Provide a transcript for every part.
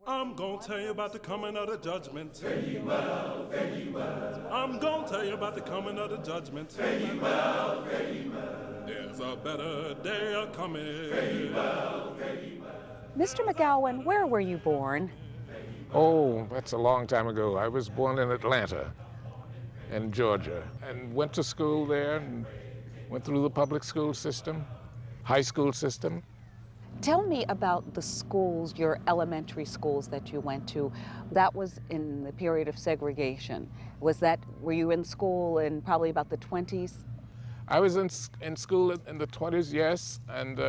I'm gonna tell you about the coming of the judgment. Fare ye well, fare ye well. I'm gonna tell you about the coming of the judgment. Fare ye well, fare ye well. There's a better day a-coming. Fare ye well, fare ye well. Mr. McGowan, where were you born? Oh, that's a long time ago. I was born in Atlanta, in Georgia, and went to school there and went through the public school system, high school system. Tell me about the schools, your elementary schools that you went to. That was in the period of segregation. Were you in school in probably about the 20s? I was in school in the 20s, yes, and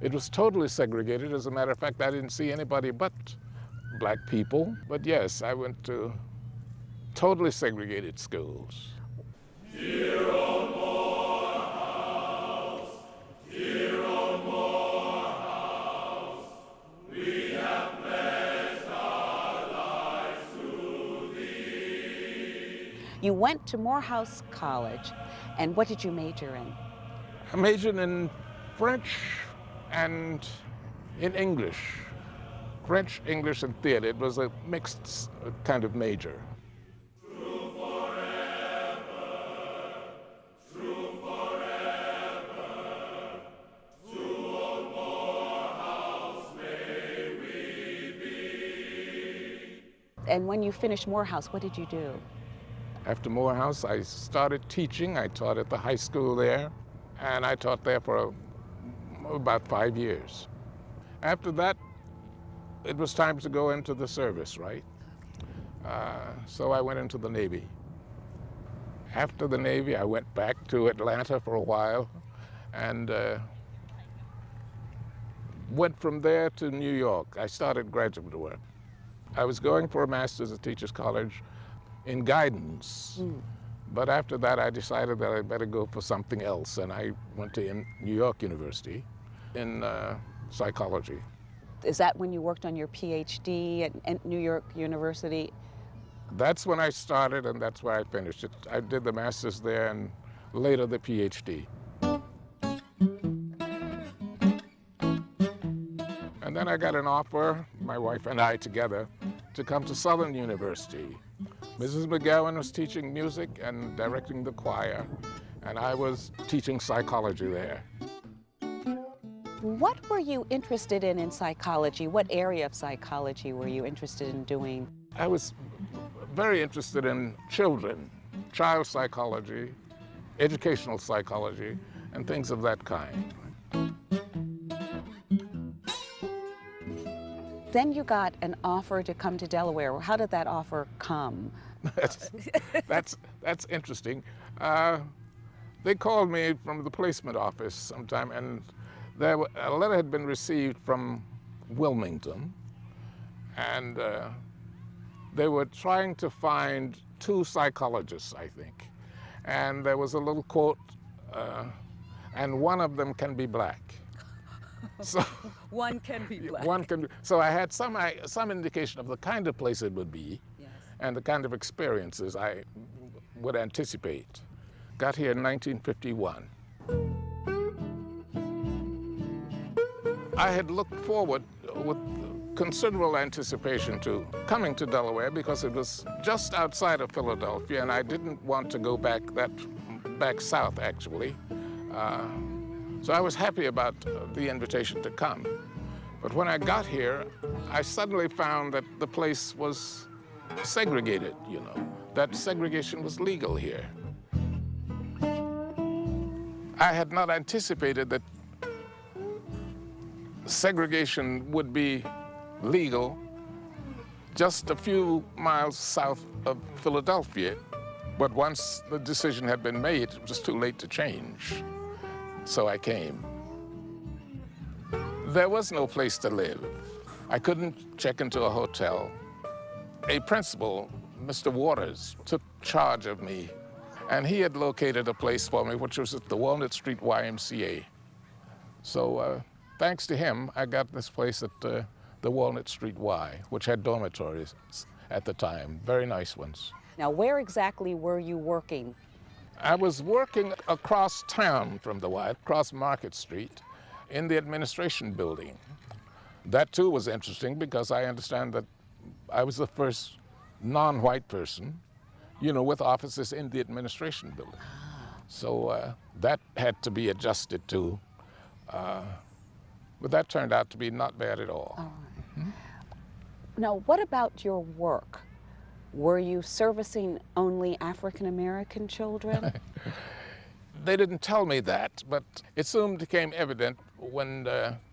it was totally segregated. As a matter of fact, I didn't see anybody but black people. But yes, I went to totally segregated schools. Dear old Morehouse, dear old Morehouse, we have pledged our lives to thee. You went to Morehouse College, and what did you major in? I majored in French and in English. French, English, and theater. It was a mixed kind of major. True forever, true forever, to old Morehouse may we be. And when you finished Morehouse, what did you do? After Morehouse, I started teaching. I taught at the high school there, and I taught there for about 5 years. After that, it was time to go into the service, right? So I went into the Navy. After the Navy, I went back to Atlanta for a while and went from there to New York. I started graduate work. I was going for a master's at Teachers College in guidance. But after that, I decided that I'd better go for something else, and I went to New York University in psychology. Is that when you worked on your PhD at New York University? That's when I started, and that's where I finished it. I did the master's there and later the PhD. And then I got an offer, my wife and I together, to come to Southern University. Mrs. McGowan was teaching music and directing the choir, and I was teaching psychology there. What were you interested in psychology? What area of psychology were you interested in doing? I was very interested in children, child psychology, educational psychology, and things of that kind. Then you got an offer to come to Delaware. How did that offer come? That's interesting. They called me from the placement office sometime, and a letter had been received from Wilmington, and they were trying to find 2 psychologists, I think. And there was a little quote, and one of them can be black. So one can be black. One can be, so I had some indication of the kind of place it would be, yes, and the kind of experiences I would anticipate. Got here in 1951. I had looked forward with considerable anticipation to coming to Delaware because it was just outside of Philadelphia, and I didn't want to go back south, actually. So I was happy about the invitation to come. But when I got here, I suddenly found that the place was segregated, you know, that segregation was legal here. I had not anticipated that segregation would be legal just a few miles south of Philadelphia. But once the decision had been made, it was too late to change. So I came. There was no place to live. I couldn't check into a hotel. A principal, Mr. Waters, took charge of me, and he had located a place for me, which was at the Walnut Street YMCA. So thanks to him, I got this place at the Walnut Street Y, which had dormitories at the time, very nice ones. Now, where exactly were you working? I was working across town from the Y, across Market Street, in the administration building. That too was interesting because I understand that I was the first non-white person, you know, with offices in the administration building. So that had to be adjusted to, but that turned out to be not bad at all. All right. Now, what about your work? Were you servicing only African American children? They didn't tell me that, but it soon became evident when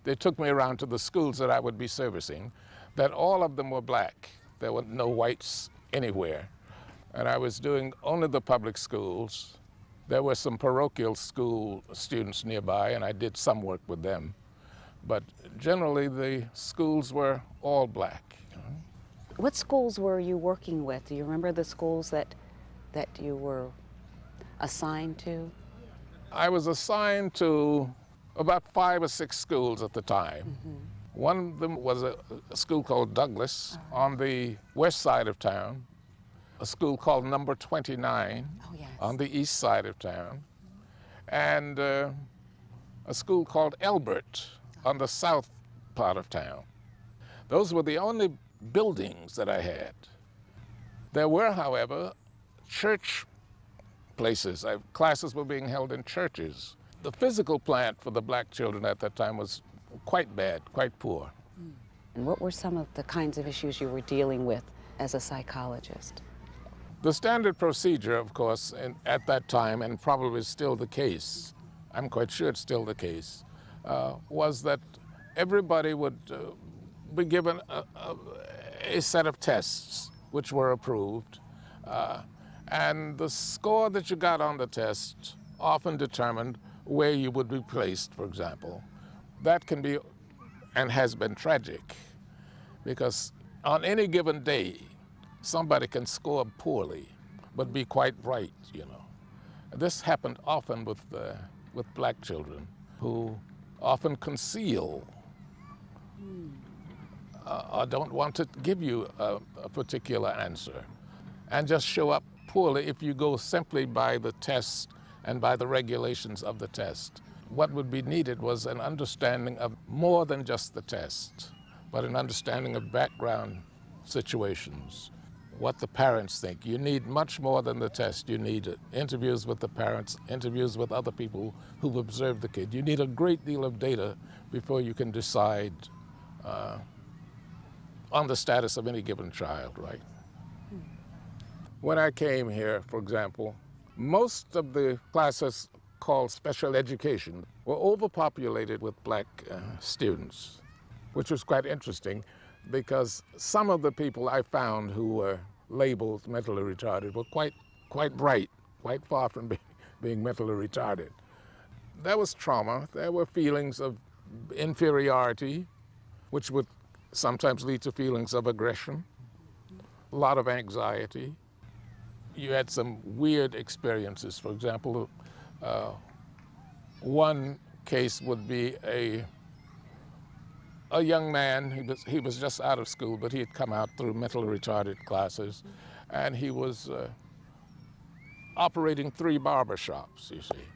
they took me around to the schools that I would be servicing that all of them were black. There were no whites anywhere. And I was doing only the public schools. There were some parochial school students nearby, and I did some work with them. But generally, the schools were all black. What schools were you working with? Do you remember the schools that you were assigned to? I was assigned to about 5 or 6 schools at the time. Mm-hmm. One of them was a school called Douglas on the west side of town, a school called Number 29 on the east side of town, and a school called Elbert on the south part of town. Those were the only buildings that I had. There were, however, church places. Classes were being held in churches. The physical plant for the black children at that time was quite bad, quite poor. And what were some of the kinds of issues you were dealing with as a psychologist? The standard procedure, of course, at that time, and probably still the case, I'm quite sure it's still the case, was that everybody would be given a set of tests which were approved, and the score that you got on the test often determined where you would be placed, for example. That can be and has been tragic, because on any given day, somebody can score poorly, but be quite bright, you know. This happened often with black children, who often conceal or don't want to give you a particular answer, and just show up poorly if you go simply by the test and by the regulations of the test. What would be needed was an understanding of more than just the test, but an understanding of background situations, what the parents think. You need much more than the test. You need interviews with the parents, interviews with other people who've observed the kid. You need a great deal of data before you can decide on the status of any given child, right? When I came here, for example, most of the classes called special education were overpopulated with black students, which was quite interesting because some of the people I found who were labeled mentally retarded were quite bright, quite far from being mentally retarded. There was trauma, there were feelings of inferiority, which would sometimes lead to feelings of aggression, a lot of anxiety. You had some weird experiences. For example, one case would be a young man. He was just out of school, but he had come out through mentally retarded classes, and he was operating 3 barbershops, you see,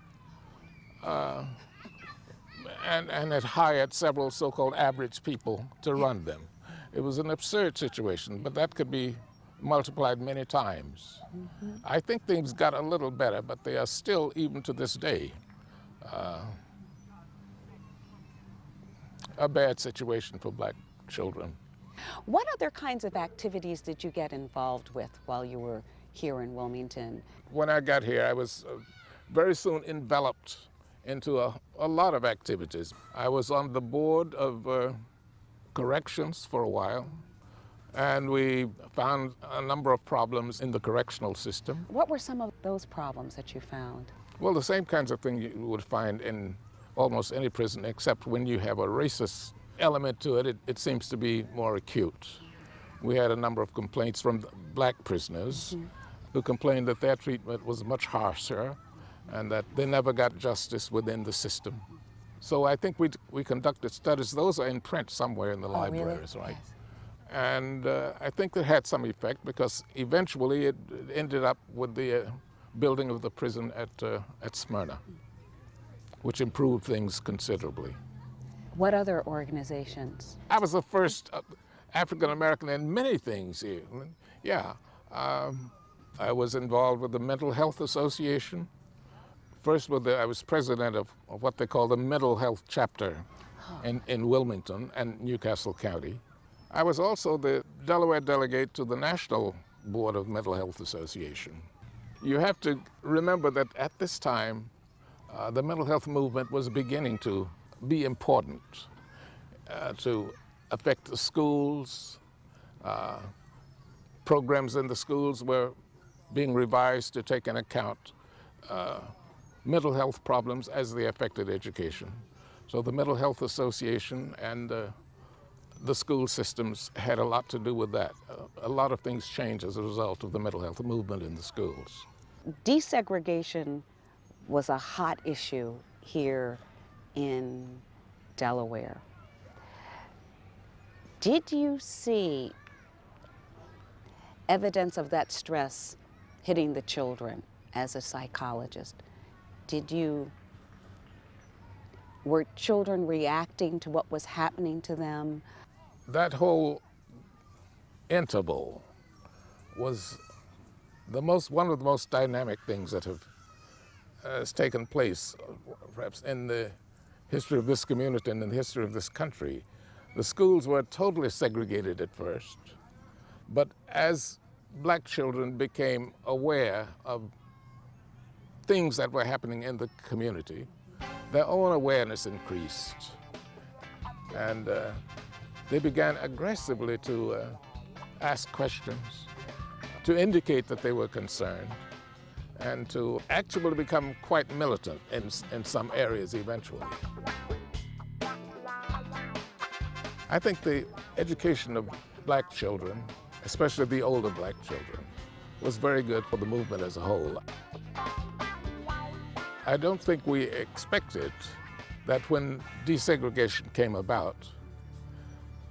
and had hired several so-called average people to run them. It was an absurd situation, but that could be multiplied many times. Mm-hmm. I think things got a little better, but they are still, even to this day, a bad situation for black children. What other kinds of activities did you get involved with while you were here in Wilmington? When I got here, I was very soon enveloped into a lot of activities. I was on the board of corrections for a while, and we found a number of problems in the correctional system. What were some of those problems that you found? Well, the same kinds of things you would find in almost any prison, except when you have a racist element to it, it seems to be more acute. We had a number of complaints from black prisoners who complained that their treatment was much harsher and that they never got justice within the system. So I think we conducted studies. Those are in print somewhere in the libraries, really? Right? Yes. And I think that had some effect because eventually it ended up with the building of the prison at Smyrna, which improved things considerably. What other organizations? I was the first African American in many things here. Yeah, I was involved with the Mental Health Association. First, I was president of what they call the Mental Health Chapter in Wilmington and Newcastle County. I was also the Delaware delegate to the National Board of Mental Health Association. You have to remember that at this time, the mental health movement was beginning to be important, to affect the schools. Programs in the schools were being revised to take into account mental health problems as they affected education. So the Mental Health Association and the school systems had a lot to do with that. A lot of things changed as a result of the mental health movement in the schools. Desegregation was a hot issue here in Delaware. Did you see evidence of that stress hitting the children as a psychologist? Were children reacting to what was happening to them? That whole interval was one of the most dynamic things that has taken place, perhaps in the history of this community and in the history of this country. The schools were totally segregated at first, but as black children became aware of things that were happening in the community, their own awareness increased, and they began aggressively to ask questions, to indicate that they were concerned, and to actually become quite militant in some areas eventually. I think the education of black children, especially the older black children, was very good for the movement as a whole. I don't think we expected that when desegregation came about,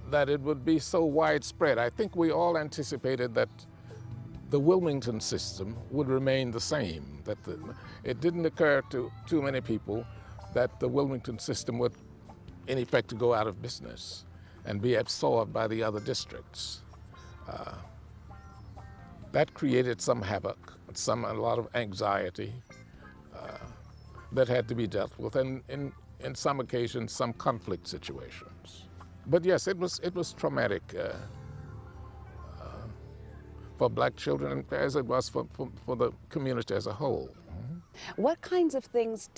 that it would be so widespread. I think we all anticipated that the Wilmington system would remain the same, that it didn't occur to too many people that the Wilmington system would, in effect, go out of business and be absorbed by the other districts. That created some havoc, a lot of anxiety that had to be dealt with, and in some occasions, some conflict situations. But yes, it was traumatic for black children, as it was for the community as a whole. What kinds of things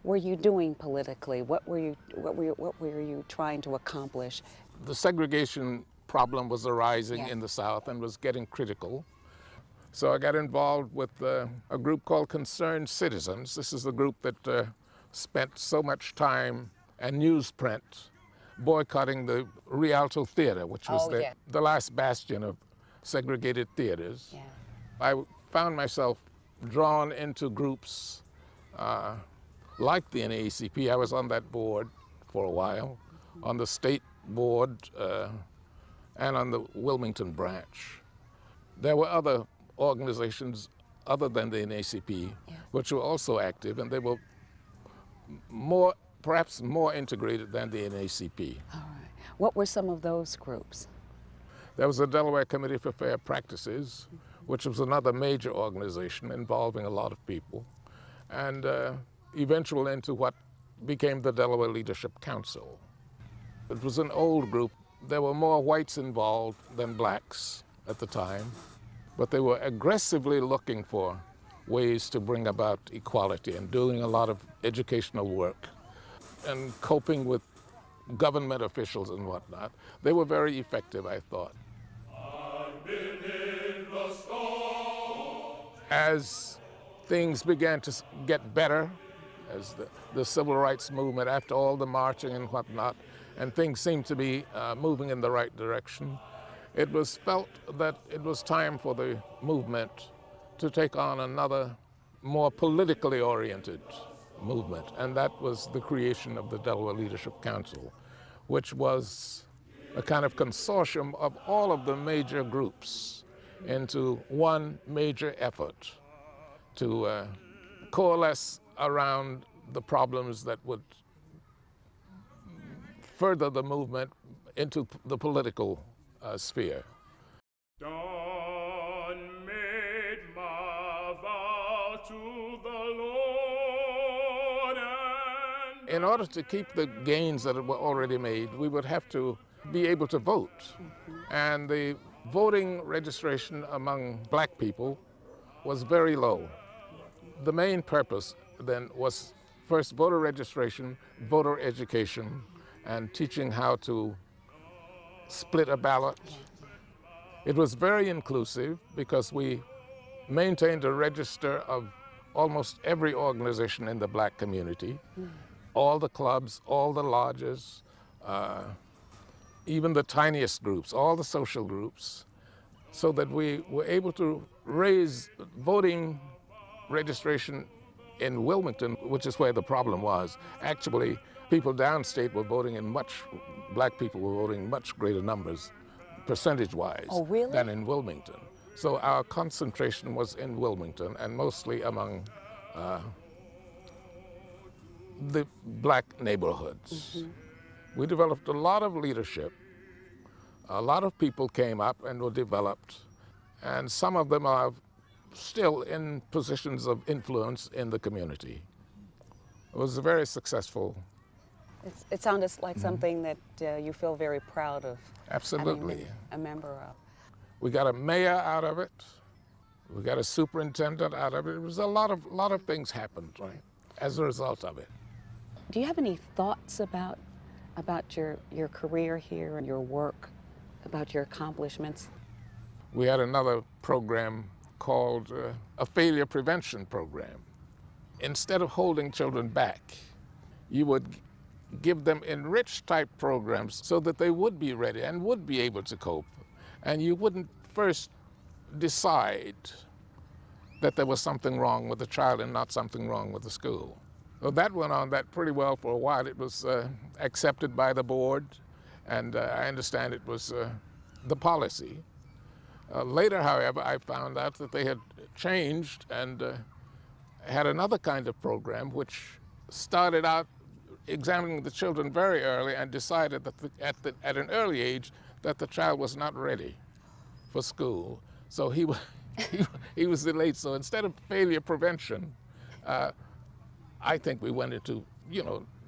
were you doing politically? What were you trying to accomplish? The segregation problem was arising in the South and was getting critical. So I got involved with a group called Concerned Citizens. This is the group that spent so much time and newsprint boycotting the Rialto Theater, which was the last bastion of segregated theaters. Yeah. I found myself drawn into groups like the NAACP. I was on that board for a while, on the state board and on the Wilmington branch. There were other organizations other than the NAACP which were also active, and they were perhaps more integrated than the NAACP. All right. What were some of those groups? There was the Delaware Committee for Fair Practices, which was another major organization involving a lot of people, and eventually into what became the Delaware Leadership Council. It was an old group. There were more whites involved than blacks at the time, but they were aggressively looking for ways to bring about equality and doing a lot of educational work and coping with government officials and whatnot. They were very effective, I thought. As things began to get better, as the civil rights movement, after all the marching and whatnot, and things seemed to be moving in the right direction, it was felt that it was time for the movement to take on another, more politically oriented movement, and that was the creation of the Delaware Leadership Council, which was a kind of consortium of all of the major groups into one major effort to coalesce around the problems that would further the movement into the political sphere. Done made my vow to the Lord and In order to keep the gains that were already made, we would have to be able to vote. And the voting registration among black people was very low. The main purpose then was first voter registration, voter education, and teaching how to split a ballot. It was very inclusive because we maintained a register of almost every organization in the black community, all the clubs, all the lodges, even the tiniest groups, all the social groups, so that we were able to raise voting registration in Wilmington, which is where the problem was. Actually, people downstate were voting in black people were voting in much greater numbers, percentage-wise, than in Wilmington. So our concentration was in Wilmington and mostly among the black neighborhoods. We developed a lot of leadership. A lot of people came up and were developed, and some of them are still in positions of influence in the community. It was very successful. It sounds like something that you feel very proud of. Absolutely. Having been a member of. We got a mayor out of it. We got a superintendent out of it. It was a lot of things happened, right, as a result of it. Do you have any thoughts about your career here and your work, about your accomplishments? We had another program called a failure prevention program. Instead of holding children back, you would give them enriched type programs so that they would be ready and would be able to cope. And you wouldn't first decide that there was something wrong with the child and not something wrong with the school. So that went on pretty well for a while. It was accepted by the board, and I understand it was the policy. Later, however, I found out that they had changed and had another kind of program which started out examining the children very early and decided that at an early age that the child was not ready for school. So he was delayed. So instead of failure prevention, I think we went into,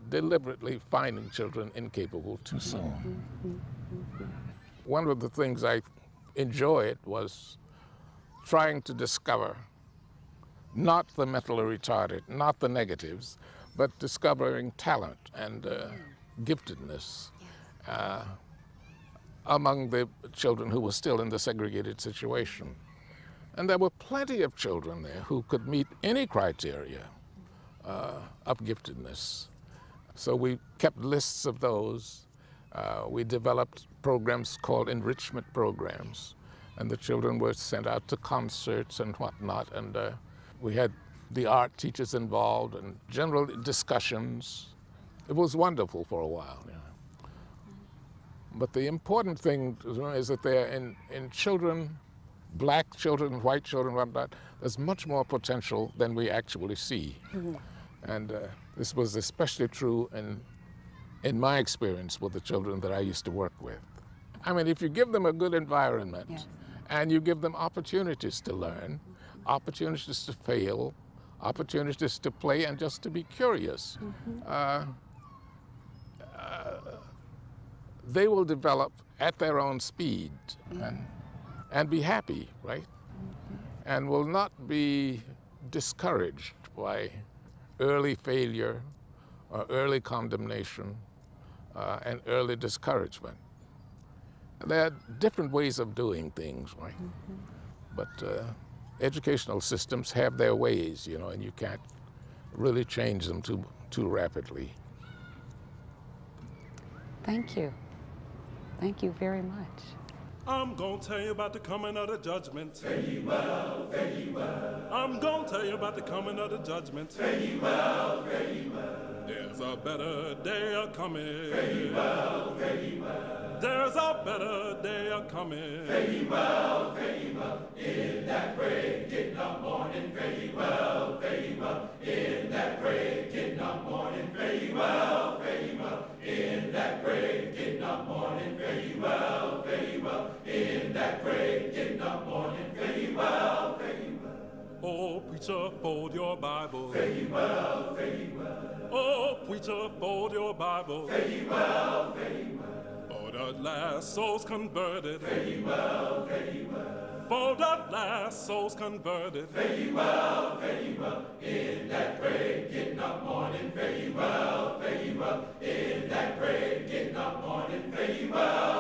deliberately finding children incapable too soon. One of the things I enjoyed was trying to discover not the mentally retarded, not the negatives, but discovering talent and giftedness among the children who were still in the segregated situation. And there were plenty of children there who could meet any criteria of giftedness. So we kept lists of those. We developed programs called enrichment programs, and the children were sent out to concerts and whatnot, and we had the art teachers involved and general discussions. It was wonderful for a while. But the important thing is that they're in children, black children, white children, whatnot, there's much more potential than we actually see. And this was especially true in my experience with the children that I used to work with. I mean, if you give them a good environment and you give them opportunities to learn, opportunities to fail, opportunities to play and just to be curious, they will develop at their own speed and be happy, right? And will not be discouraged by early failure or early condemnation and early discouragement. There are different ways of doing things, right? But educational systems have their ways, and you can't really change them too rapidly. Thank you. Thank you very much. I'm gonna tell you about the coming of the judgment. Fare ye well, fare ye well. I'm gonna tell you about the coming of the judgment. Fare ye well, fare ye well. There's a better day a coming. Fare ye well, fare ye well. There's a better day a-coming. Fare ye well, in that great getting up morning. Fare ye well, in that great getting up morning. Fare ye well, in that great getting up morning. Fare ye well, in that great getting up morning. Fare ye well, Oh, preacher, fold your Bible. Fare ye well, Oh, preacher, fold your Bible. Fare ye well, For the last souls converted. Fare ye well, For the last souls converted. Fare ye well, in that great getting up morning. Fare ye well, in that great getting up morning. Fare ye well.